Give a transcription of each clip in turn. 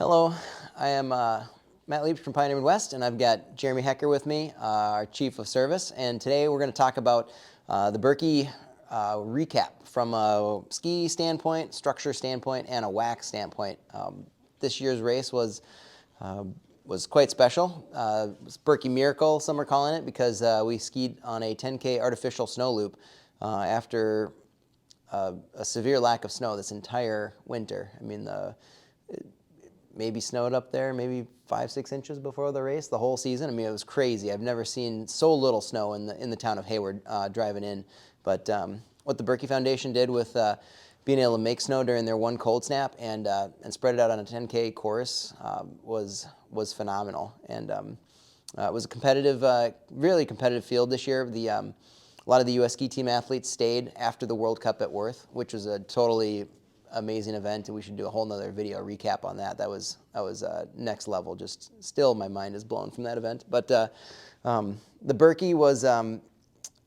Hello, I am Matt Leach from Pioneer Midwest, and I've got Jeremy Hecker with me, our Chief of Service. And today we're going to talk about the Birkie recap from a ski standpoint, structure standpoint, and a wax standpoint. This year's race was quite special. It was Birkie Miracle, some are calling it, because we skied on a 10K artificial snow loop after a severe lack of snow this entire winter. I mean, it maybe snowed up there, maybe 5-6 inches before the race, the whole season. I mean, it was crazy. I've never seen so little snow in the town of Hayward driving in. But what the Birkie Foundation did with being able to make snow during their one cold snap and spread it out on a 10K course was phenomenal. And it was a competitive, really competitive field this year. A lot of the U.S. ski team athletes stayed after the World Cup at Worth, which was a totally amazing event, and we should do a whole nother video recap on that. That was next level. Just still, my mind is blown from that event. But the Birkie was all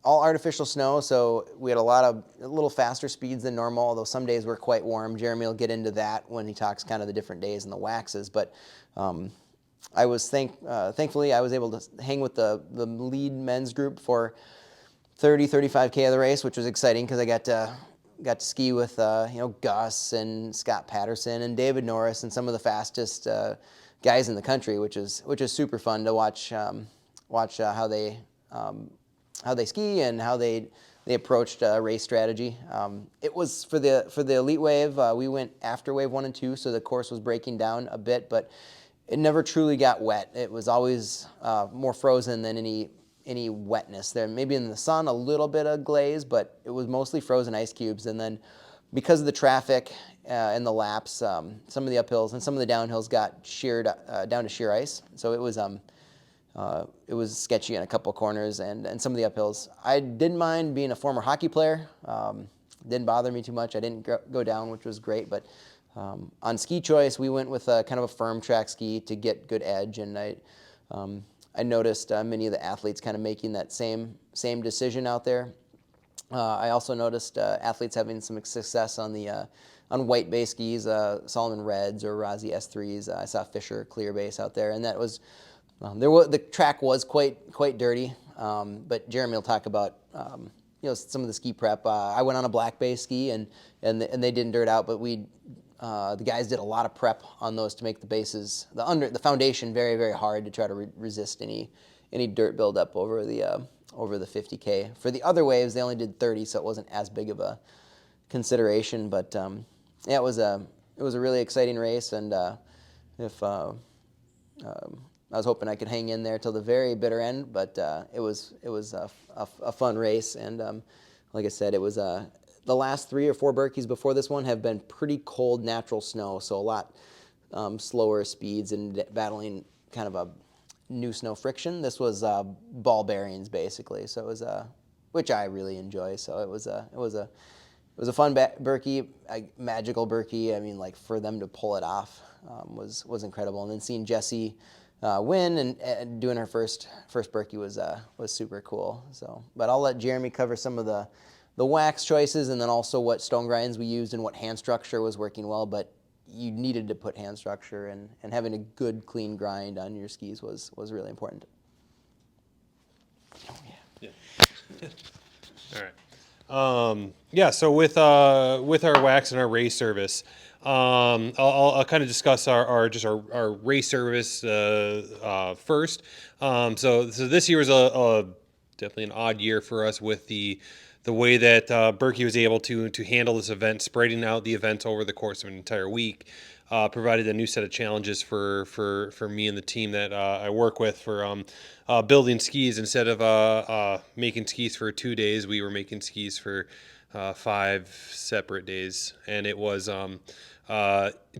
artificial snow, so we had a little faster speeds than normal, although some days were quite warm. Jeremy will get into that when he talks kind of the different days and the waxes. But I was thankfully I was able to hang with the lead men's group for 35K of the race, which was exciting because I got to ski with Gus and Scott Patterson and David Norris and some of the fastest guys in the country, which is super fun to watch how they ski and how they approached race strategy. It was for the elite wave. We went after wave 1 and 2, so the course was breaking down a bit, but it never truly got wet. It was always more frozen than any wetness there. Maybe in the sun a little bit of glaze, but it was mostly frozen ice cubes. And then because of the traffic and the laps, some of the uphills and some of the downhills got sheared down to sheer ice. So it was sketchy in a couple corners and some of the uphills. I didn't mind being a former hockey player. Didn't bother me too much. I didn't go down, which was great. But on ski choice, we went with kind of a firm track ski to get good edge, and I noticed many of the athletes kind of making that same decision out there. I also noticed athletes having some success on white base skis, Solomon Reds or Rossi S3s. I saw Fisher clear base out there, and that was the track was quite dirty. But Jeremy will talk about some of the ski prep. I went on a black base ski and they didn't dirt out, but the guys did a lot of prep on those to make the bases, the foundation very, very hard to try to resist any dirt buildup over the 50K. For the other waves, they only did 30, so it wasn't as big of a consideration. But yeah, it was a really exciting race, and if I was hoping I could hang in there till the very bitter end, but it was a fun race, and like I said, it was the last 3 or 4 Birkies before this one have been pretty cold natural snow, so a lot slower speeds and battling kind of a new snow friction. This was ball bearings basically, so it was which I really enjoy. So it was a fun Birkie, a magical Birkie. I mean, like, for them to pull it off was incredible, and then seeing Jessie win and doing her first Birkie was super cool. So, but I'll let Jeremy cover some of the wax choices, and then also what stone grinds we used and what hand structure was working well. But you needed to put hand structure, and having a good clean grind on your skis was really important. Oh, yeah. All right. Yeah. So with our wax and our race service, I'll kind of discuss our race service first. So this year was a definitely an odd year for us with the way that Birkie was able to handle this event, spreading out the event over the course of an entire week. Provided a new set of challenges for me and the team that I work with for building skis. Instead of making skis for 2 days, we were making skis for 5 separate days, and it was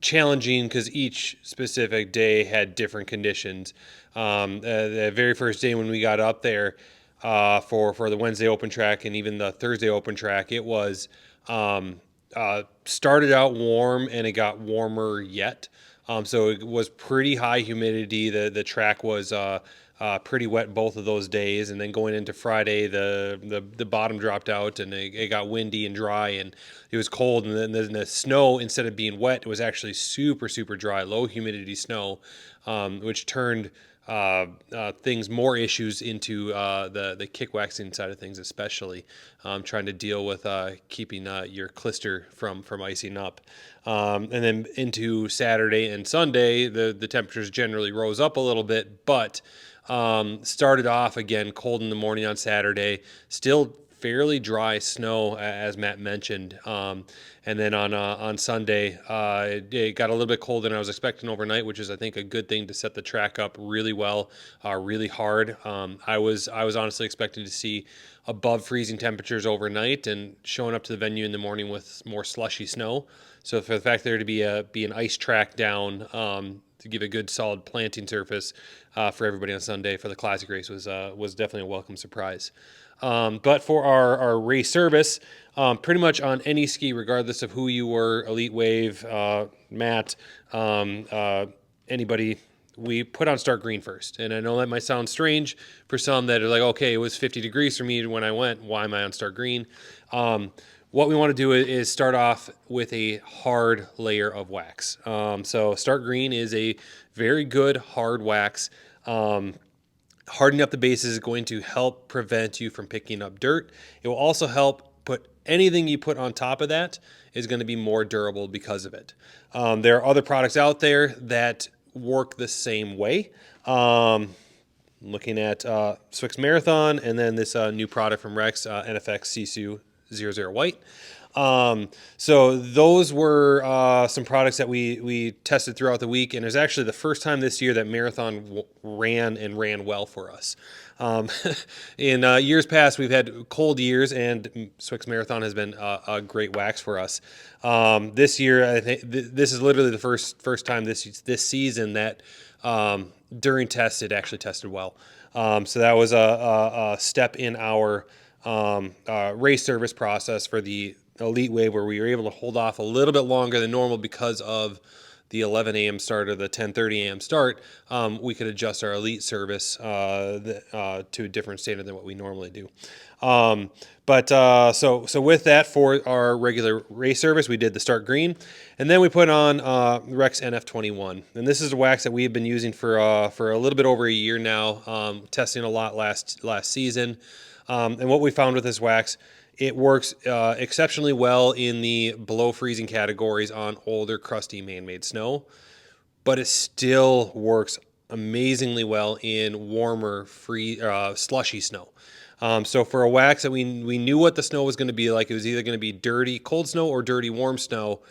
challenging because each specific day had different conditions. The very first day when we got up there for the Wednesday open track and even the Thursday open track, it was started out warm and it got warmer yet. So it was pretty high humidity. The track was pretty wet both of those days, and then going into Friday, the bottom dropped out, and it got windy and dry, and it was cold, and then the snow, instead of being wet, it was actually super super dry, low humidity snow, which turned things more issues into the kick waxing side of things, especially trying to deal with keeping your clister from icing up. And then into Saturday and Sunday, the temperatures generally rose up a little bit, but started off again cold in the morning on Saturday, still fairly dry snow, as Matt mentioned. And then on Sunday, it got a little bit colder than I was expecting overnight, which is, I think, a good thing to set the track up really well, really hard. I was honestly expecting to see above freezing temperatures overnight, and showing up to the venue in the morning with more slushy snow. So for the fact there to be an ice track down, to give a good solid planting surface for everybody on Sunday for the classic race was definitely a welcome surprise. But for our race service, pretty much on any ski, regardless of who you were, Elite Wave, Matt, anybody, we put on start green first. And I know that might sound strange for some that are like, okay, it was 50 degrees for me when I went. Why am I on start green? What we want to do is start off with a hard layer of wax. So start green is a very good hard wax. Hardening up the base is going to help prevent you from picking up dirt. It will also help put anything you put on top of that is going to be more durable because of it. There are other products out there that work the same way. Looking at Swix Marathon, and then this new product from Rex, NFX Sisu 00 White. So those were some products that we tested throughout the week, and it was actually the first time this year that Marathon ran well for us. In years past, we've had cold years, and Swix Marathon has been a great wax for us. This year, I think this is literally the first time this season that during tests it actually tested well. So that was a step in our race service process for the Elite Wave, where we were able to hold off a little bit longer than normal because of the 11 a.m. start or the 10:30 a.m. start. We could adjust our Elite service to a different standard than what we normally do. So with that, for our regular race service, we did the start green, and then we put on Rex NF21, and this is a wax that we have been using for a little bit over a year now, testing a lot last season. And what we found with this wax, it works exceptionally well in the below freezing categories on older, crusty man-made snow, but it still works amazingly well in warmer, slushy snow. So for a wax that we knew what the snow was going to be like, it was either going to be dirty, cold snow or dirty, warm snow.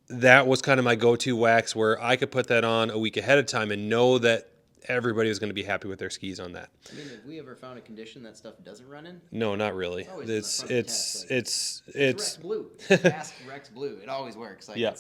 That was kind of my go-to wax, where I could put that on a week ahead of time and know that everybody was going to be happy with their skis on that. I mean, have we ever found a condition that stuff doesn't run in? No, not really. It's Rex Blue. Ask Rex Blue. It always works. Like Yeah.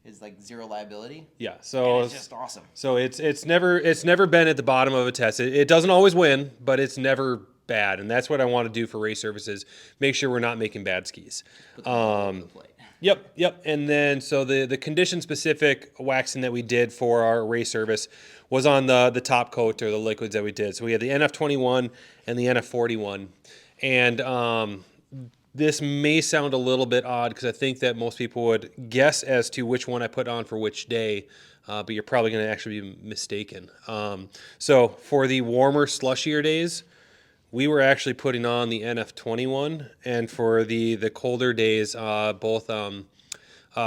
It's like zero liability. Yeah, so And it's just awesome. So it's never been at the bottom of a test. It doesn't always win, but it's never bad, and that's what I want to do for race services. Make sure we're not making bad skis. Put them all over the plate. Yep. And then so the condition specific waxing that we did for our race service was on the top coat, or the liquids that we did. So we had the NF21 and the NF41, and this may sound a little bit odd because I think that most people would guess as to which one I put on for which day, but you're probably going to actually be mistaken. So for the warmer, slushier days, we were actually putting on the NF21, and for the colder days, both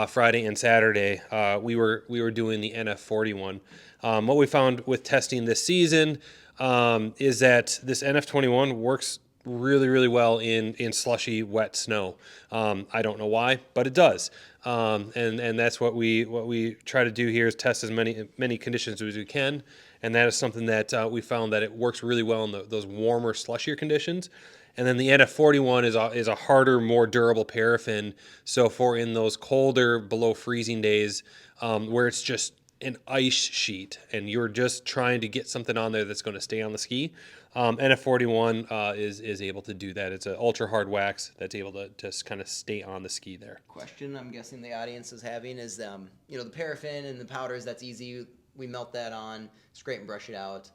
Friday and Saturday, we were doing the NF41. What we found with testing this season is that this NF21 works really, really well in slushy, wet snow. I don't know why, but it does. And that's what we try to do here, is test as many conditions as we can. And that is something that we found that it works really well in those warmer, slushier conditions. And then the NF41 is a harder, more durable paraffin. So for in those colder, below freezing days, where it's just an ice sheet and you're just trying to get something on there that's going to stay on the ski, NF41 is able to do that. It's an ultra hard wax that's able to just kind of stay on the ski there. Question I'm guessing the audience is having is, the paraffin and the powders, that's easy. We melt that on, scrape and brush it out.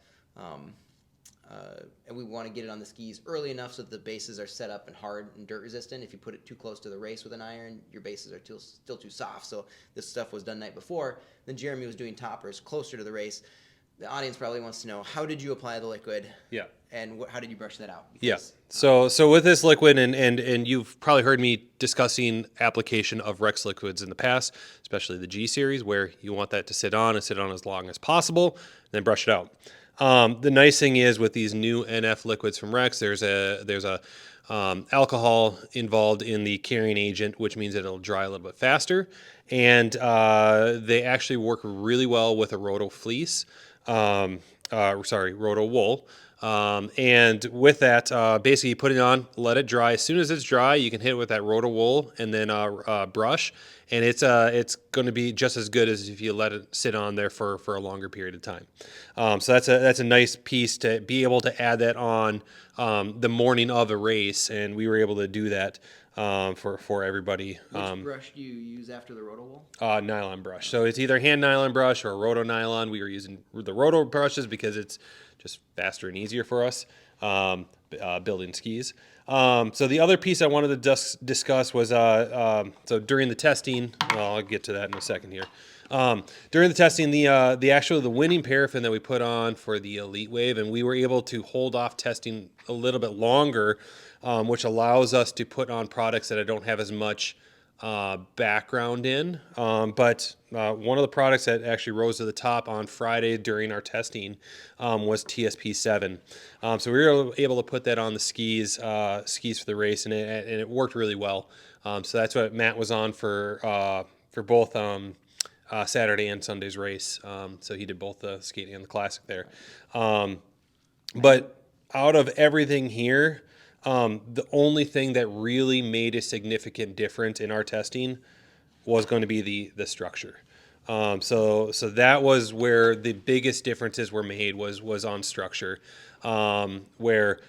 and we want to get it on the skis early enough so that the bases are set up and hard and dirt resistant. If you put it too close to the race with an iron, your bases are still too soft. So this stuff was done night before. Then Jeremy was doing toppers closer to the race. The audience probably wants to know, how did you apply the liquid? Yeah. And how did you brush that out? Because, yeah. So with this liquid, and you've probably heard me discussing application of Rex liquids in the past, especially the G series, where you want that to sit on and sit on as long as possible, and then brush it out. The nice thing is with these new NF liquids from Rex, there's a alcohol involved in the carrying agent, which means that it'll dry a little bit faster, and they actually work really well with a roto fleece. Roto wool. And with that, basically you put it on, let it dry. As soon as it's dry, you can hit it with that roto wool and then brush, and it's going to be just as good as if you let it sit on there for a longer period of time. So that's a nice piece to be able to add that on the morning of a race, and we were able to do that for everybody. Which brush do you use after the roto wool? Nylon brush. So it's either hand nylon brush or roto nylon. We were using the roto brushes because it's just faster and easier for us building skis. So the other piece I wanted to discuss was so during the testing. Well, I'll get to that in a second here. During the testing, the winning paraffin that we put on for the Elite Wave, and we were able to hold off testing a little bit longer, which allows us to put on products that I don't have as much background in. But one of the products that actually rose to the top on Friday during our testing was TSP7. So we were able to put that on the skis for the race, and it worked really well. So that's what Matt was on for both Saturday and Sunday's race. So he did both the skating and the classic there. But out of everything here, the only thing that really made a significant difference in our testing was going to be the structure. So that was where the biggest differences were made was on structure, where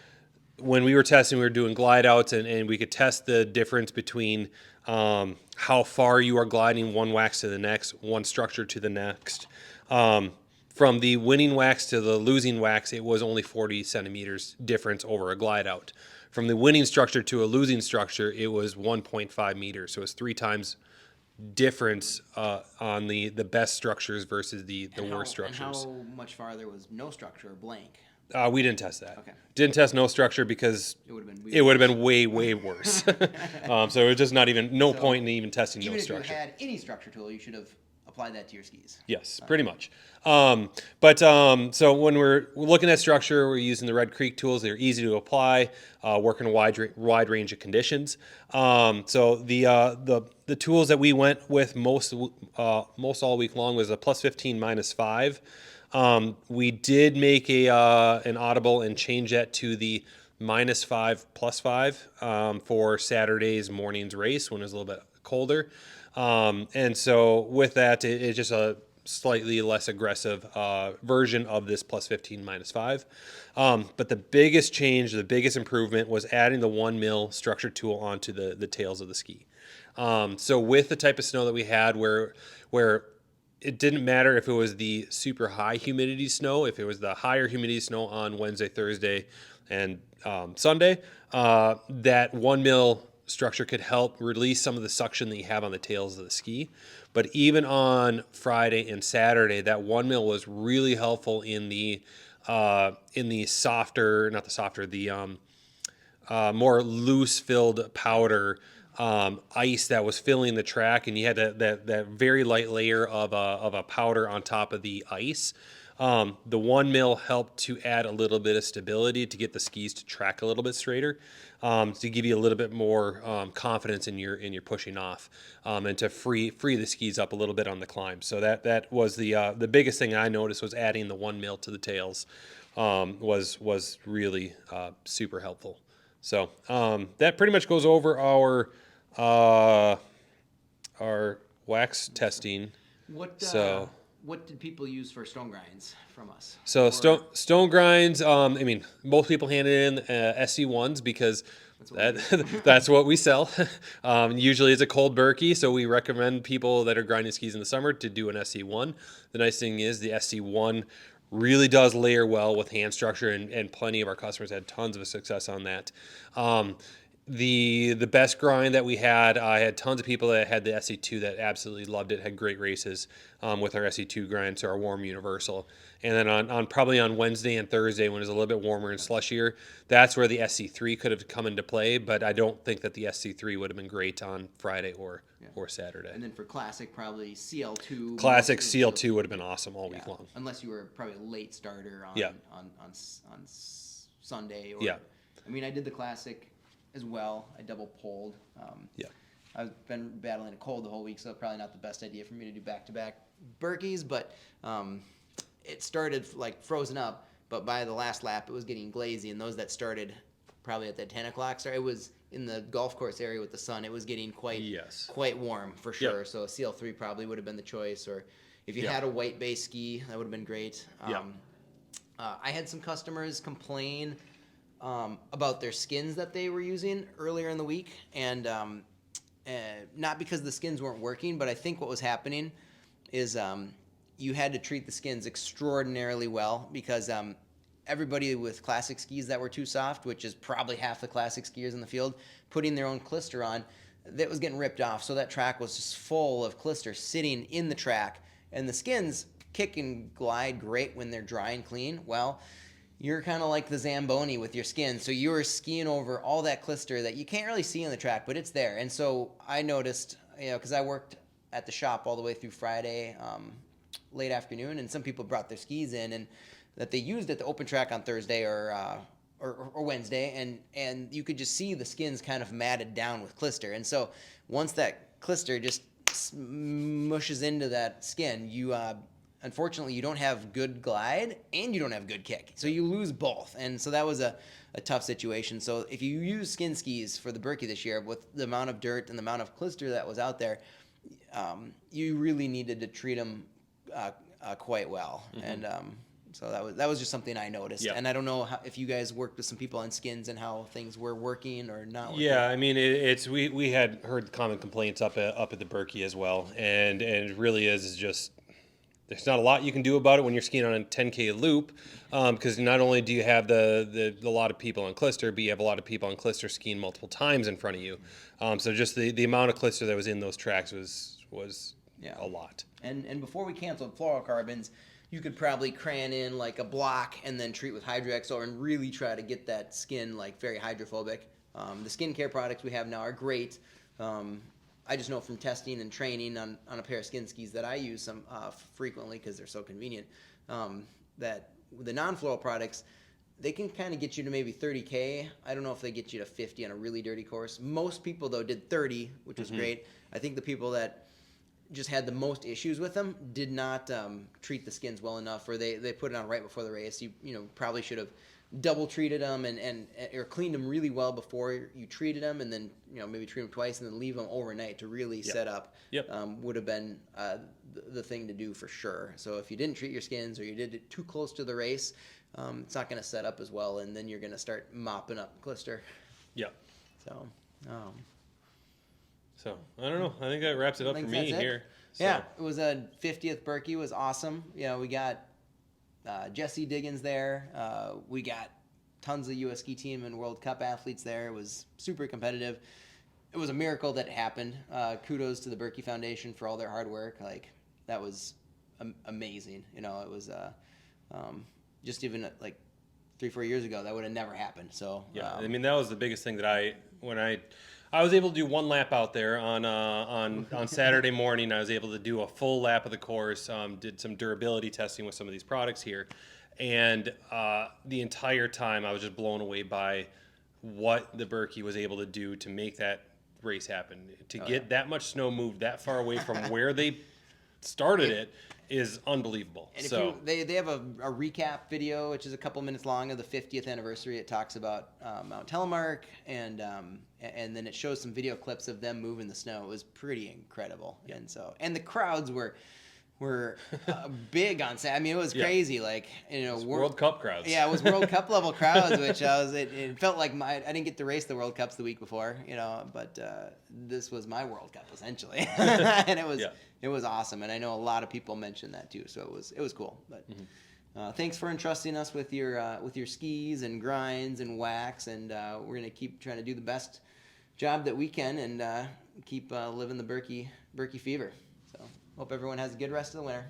when we were testing, we were doing glide outs, and we could test the difference between how far you are gliding one wax to the next, one structure to the next. From the winning wax to the losing wax, it was only 40 centimeters difference over a glide out. From the winning structure to a losing structure, it was 1.5 meters. So it's 3 times difference on the best structures versus the worst structures. And how much farther was no structure or blank? We didn't test that. Okay. Didn't test no structure because it would have been way, way worse. So it was just no point in even testing no structure. Even if you had any structure tool, you should have applied that to your skis. Yes, pretty much. So when we're looking at structure, we're using the Red Creek tools. They're easy to apply, work in a wide range of conditions. So the tools that we went with most all week long was a +15 -5. We did make an audible and change that to the -5 +5 for Saturday's morning's race when it was a little bit colder. And so with that, it's just a slightly less aggressive version of this +15 -5. But the biggest change, the biggest improvement was adding the 1 mil structure tool onto the tails of the ski. So with the type of snow that we had where it didn't matter if it was the super high humidity snow, if it was the higher humidity snow on Wednesday, Thursday, and Sunday, that 1 mil structure could help release some of the suction that you have on the tails of the ski. But even on Friday and Saturday, that 1 mil was really helpful in the softer, not the softer, the more loose filled powder ice that was filling the track, and you had that very light layer of a powder on top of the ice. The 1 mil helped to add a little bit of stability to get the skis to track a little bit straighter, to give you a little bit more confidence in your pushing off, and to free the skis up a little bit on the climb. So that was the biggest thing I noticed was adding the 1 mil to the tails was really super helpful. So that pretty much goes over our wax testing. What did people use for stone grinds from us? So stone grinds, most people handed in SC1s because that's what we sell. Usually it's a cold Birkie, so we recommend people that are grinding skis in the summer to do an SC1. The nice thing is the SC1 really does layer well with hand structure, and plenty of our customers had tons of success on that. The best grind that we had, I had tons of people that had the SE2 that absolutely loved it, had great races with our SE2 grind, so our warm universal. And then on probably on Wednesday and Thursday, when it was a little bit warmer and slushier, that's where the SC3 could have come into play. But I don't think that the SC3 would have been great on Friday or Saturday. And then for classic, probably CL2. Classic CL2 would have been awesome all week long. Unless you were probably a late starter on Sunday. Or, I mean, I did the classic as well. I double polled. I've been battling a cold the whole week, so probably not the best idea for me to do back-to-back Birkies, but it started like frozen up, but by the last lap it was getting glazy, and those that started probably at that 10 o'clock start, it was in the golf course area with the sun, it was getting quite warm for sure. So a CL3 probably would have been the choice, or if you had a white base ski, that would have been great. I had some customers complain about their skins that they were using earlier in the week, and not because the skins weren't working, but I think what was happening is you had to treat the skins extraordinarily well, because everybody with classic skis that were too soft, which is probably half the classic skiers in the field, putting their own clister on, that was getting ripped off. So that track was just full of clister sitting in the track, and the skins kick and glide great when they're dry and clean. Well, you're kind of like the Zamboni with your skin. So you were skiing over all that clister that you can't really see on the track, but it's there. And so I noticed, because I worked at the shop all the way through Friday, late afternoon, and some people brought their skis in and that they used at the open track on Thursday or Wednesday, and you could just see the skins kind of matted down with clister. And so once that clister just mushes into that skin, you unfortunately, you don't have good glide and you don't have good kick. So you lose both. And so that was a tough situation. So if you use skin skis for the Birkie this year, with the amount of dirt and the amount of clister that was out there, you really needed to treat them quite well. And so that was just something I noticed. And I don't know if you guys worked with some people on skins and how things were working or not working. Yeah, I mean, it's we had heard common complaints up at the Birkie as well. And it really is just, there's not a lot you can do about it when you're skiing on a 10K loop, because not only do you have the lot of people on clister, but you have a lot of people on clister skiing multiple times in front of you. So just the amount of clister that was in those tracks was a lot. And before we canceled fluorocarbons, you could probably cran in like a block and then treat with Hydroxor and really try to get that skin like very hydrophobic. The skincare products we have now are great. I just know from testing and training on a pair of skin skis that I use some frequently because they're so convenient, that the non-floral products, they can kind of get you to maybe 30K. I don't know if they get you to 50 on a really dirty course. Most people, though, did 30, which was great. I think the people that just had the most issues with them did not treat the skins well enough, or they put it on right before the race. You probably should have double treated them and or cleaned them really well before you treated them, and then maybe treat them twice and then leave them overnight to really set up. Would have been the thing to do for sure. So if you didn't treat your skins or you did it too close to the race, it's not going to set up as well, and then you're going to start mopping up clister. So. So I don't know. I think that wraps it up for me here. So. Yeah, it was a 50th Birkie. Was awesome. We got Jesse Diggins there. We got tons of U.S. ski team and World Cup athletes there. It was super competitive. It was a miracle that it happened. Kudos to the Birkie Foundation for all their hard work. Like, that was amazing. It was just even like 3-4 years ago, that would have never happened. So I mean, that was the biggest thing that when I was able to do one lap out there on Saturday morning. I was able to do a full lap of the course, did some durability testing with some of these products here. And the entire time I was just blown away by what the Birkie was able to do to make that race happen. To get that much snow moved that far away from where they started it is unbelievable. And so they have a recap video, which is a couple minutes long, of the 50th anniversary. It talks about Mount Telemark, and then it shows some video clips of them moving the snow. It was pretty incredible. And the crowds were big on Saturday. I mean, it was crazy. Like, World Cup crowds. Yeah, it was World Cup level crowds, which it felt like I didn't get to race the World Cups the week before, but this was my World Cup essentially, and it was awesome. And I know a lot of people mentioned that too, so it was cool. But thanks for entrusting us with your skis and grinds and wax, and we're gonna keep trying to do the best job that we can, and keep living the Birkie fever. So hope everyone has a good rest of the winter.